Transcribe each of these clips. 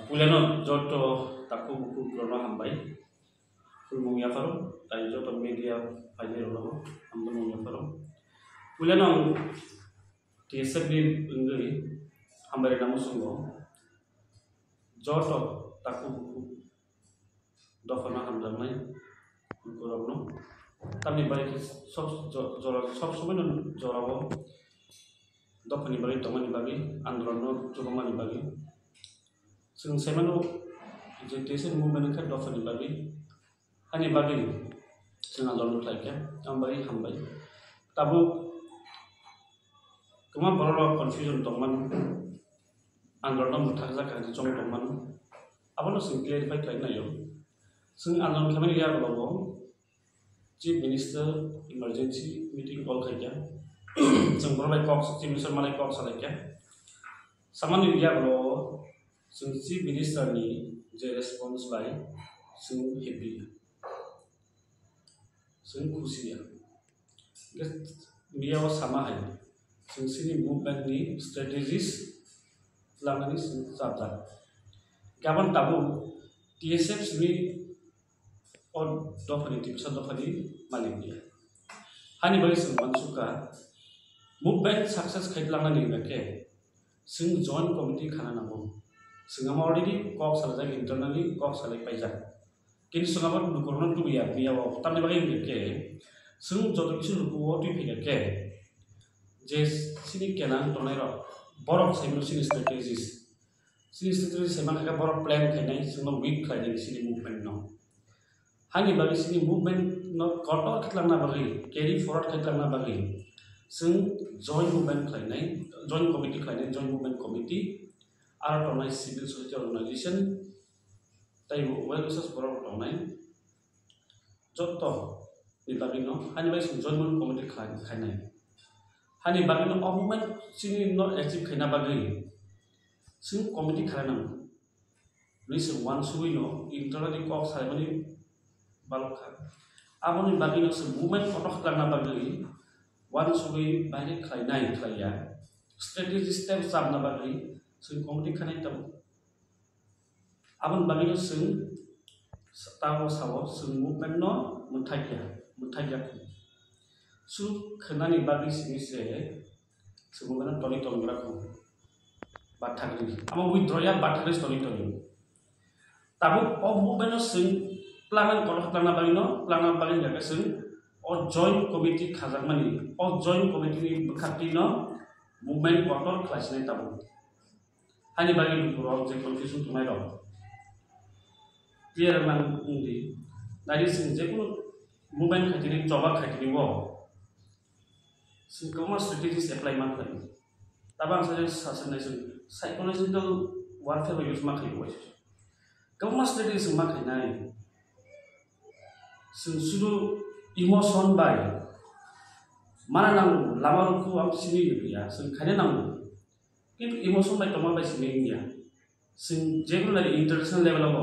Ulano joto taku buku krono hambai fulmungia farum tai joto media faile rolo hammungia farum ulano TSB ngui hambai namu sungo joto taku buku dofana hamjamai kurabno kami bari sob সময় জরাবো dofani bari tomani bagi androno jogomani bagi जों सेमानो जे देशनि movement का दफानि बागै हानि बागै जों आन्दोलन खालामबाय आमबारि हामबाय दाबो गोबां बर' कनफ्यूजन दंमोन आन्दोलन मुथाग जाखांनाय जं दंमोन आबानो जों क्लियारिफाइ खालामनायाव जों आन्दोलन खालामनाय गैयाब्लाबो चीफ मिनिस्टार इमारजेंसी मीटिंग कल खालामया जों बर'बाय कक्स चीफ मिनिस्टार मालाय कक्स खालामया सामान्य गैयाब्लाबो जों चीफ मिनिस्टारनि जे रेसपन्स बाय जों हेपि जों खुसिया बेयाव सामा हायो जों सिनि मुभमेन्टनि स्ट्रेटेजिस लानानै जों जाब्ला गाबोन दाबो TSF सिनि दफानि टिपसा दफानि मालिक गैया हानि बागै जों मानसुका मुभमेन्ट साक्सेस खालामलांनानै बेखे जों जइन्ट कमिटि खाना नांगौ जोंहा अलरेडि कक सालाय इंटरनली कक सालाय पाइजा किन्तु जोंहा दुखुरनो दुबिया बियाव तामने बागै के जों जत किसु लुकुओ दुफिगा के जे सिनि केनां तनाय र बरफ साइमो सिनि स्ट्रेटेजिस सेमान का बरफ प्लान खायनाय जोंनो वीक खायनाय सिनि मुभमेन्ट न हानि बागै सिनि मुभमेन्ट न कटर खितलांना बागै कैरी फरवर्ड खितलांना बागै जों जॉइंट मुभमेन्ट खायनाय जॉइंट कमिटि खायनाय जॉइंट मुभमेन्ट कमिटि आरो तनाय सिभिल सोसाइटि अर्गानाइजेशन ताइबो वेल विशेस बरफ तनाय जत्त निबाबिनो हानि बागै जों जॉइंट मुभमेन्ट कमिटि खायनाय हानि बागै न मुभमेन्ट सिनि न एक्टिभ खायना बागै जों कमिटि खायनांगौ निसो वान सुइ न इंटरनली कक साइमनि बालखा आबनि बागै न मुभमेन्ट कटक खालामना बागै वान सुइ बागै खायनाय खाया स्ट्रेटेजी स्टेप जाबना बागै जों कमिटि खानाय दं आबन बागै जों ताव साव जों मुभमेन्ट न मुथागिया सु खनानि बागै सिसे जों मुभमेन्ट टनि टनग्राखौ बाथागि आम विथड्रया बाथागि टनि टनि ताबो अ मुभमेन्ट जों प्लान कल खालामना बागै न प्लान बागै जागा जों अ जॉइंट कमिटि खाजाकमानि अ जॉइंट कमिटिनि बखाति न मुभमेन्ट कटर खालामनाय ताबो हानि बागै दुखुराव जे कनफ्यूजन तुमाय दं क्लियर मान उंदि दानि जों जेकुनु मुभमेन्ट खायथिनि जबा खायथिनि वो जों गोबां स्ट्रेटेजिस एप्लाइ मा खालामो दाबो आं सासे जों साइकोलजिकल वारफेयर बायदि मा खालामो गोबां स्ट्रेटेजिस मा खालामनाय जों सुदु इमोशन बाय माना नांगौ लामा रुखु आं सिनि गैया जों खायनो नांगौ किन्तु इमोशन बाय तमा बाय सिनि गैया जों जेकुनु इंटरनेशनल लेवलाव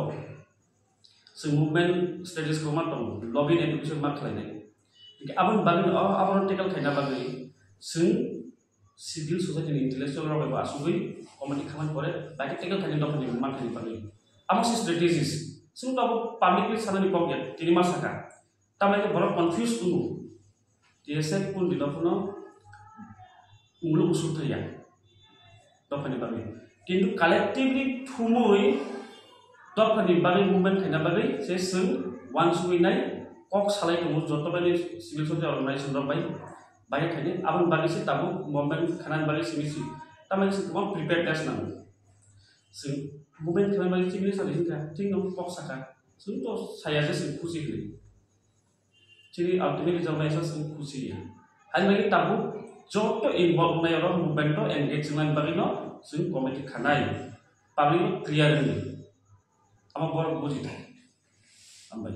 जों मुभमेन्ट स्ट्रेटेजिस को मा दं लबि एडुकेशन मा खालामनाय आबन बागै आबन टेकल खायना बागै जों सिभिल सोसाइटिनि इंटेलेक्चुअल राव बा आसुगै कमिटि खामान करे बागै टेकल खायना दफानि मा खायनि बागै आमस स्ट्रेटेजिस जों दाबो पाब्लिकलि सानानि कमिटि तिनि मा साका तामायके बर कन्फ्यूज उनु TSF कुन दिनफनो उंगलु उसुथया दफानि बागै किन्तु कलेक्टिवली थुमुय दफानि बागै मुभमेन्ट खायना बागै जे जों वान सुइनाय कक सालाय दङ जतबानि सिभिल सोसाइटि अर्गानाइजेशन रबाय बागै खायनो आबन बागै से दाबो मुभमेन्ट खानान बागै सिमिसि तामाय जों गोबां प्रिपेयारनेस नांगौ जों मुभमेन्ट खानान बागै सिभिल सोसाइटिखा थिं न कक साका जों तो साया जे जों खुसि होयो थिनि आल्टिमेटलि जनायसा जों खुसि हानि बागै दाबो जत इनभल्व नाय र मुभमेन्ट एंगेज नान बागै न जों कमिटि खानाय पाब्लिक क्लियर होयो आम बर बुजिथा आमबाय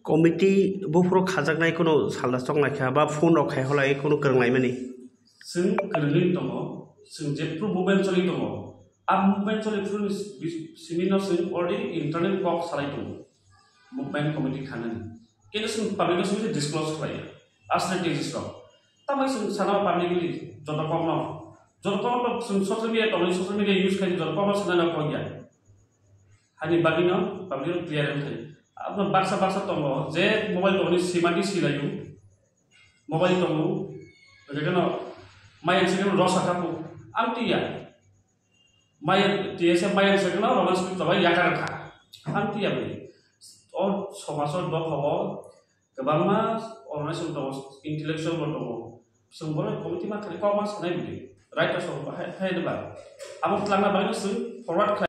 कमिटि बुफ्रो खाजाकनाय कोनो सालदासक नायखा बा फोन रखाय हलाय कोनो करंनाय माने जों करंलै दङ जों जेफ्रु मुभमेन्ट चलि दङ आ मुभमेन्ट चलि फ्रु सिमिनो जों अलरेडी इंटरनेट कक सालाय दङ मुभमेन्ट कमिटि खानानै किन्तु जों पाब्लिक जों डिसक्लोज खालायो आ स्ट्रेटेजिस र तामाय जों साना पाब्लिकलि जत कम न जरखम जों ससियेल मिडिया दं ससियेल मिडिया इउज खायो जरखम सानाना कय हानि बागिनो पाब्लिक क्लियर थायो अब बाक्सा दङ जे मबाइल दङ सिमानि सिलायो मबाइल दङ बेखौनो मायन सेकेन्ड रसाखाखौ आंटिया मायन टीएसए मायन सेकेन्ड रोमांस जाबाय यागारखा आंटिया बे अ समाजाव दखौ गोबांमा अरनायसम दङ इन्टेलेक्चुअल दङ जोंबो कमिटि मा खालि कमास नाय बिदि राइटार्स हायदोबा आबो लांना बायनो जों फरवार्ड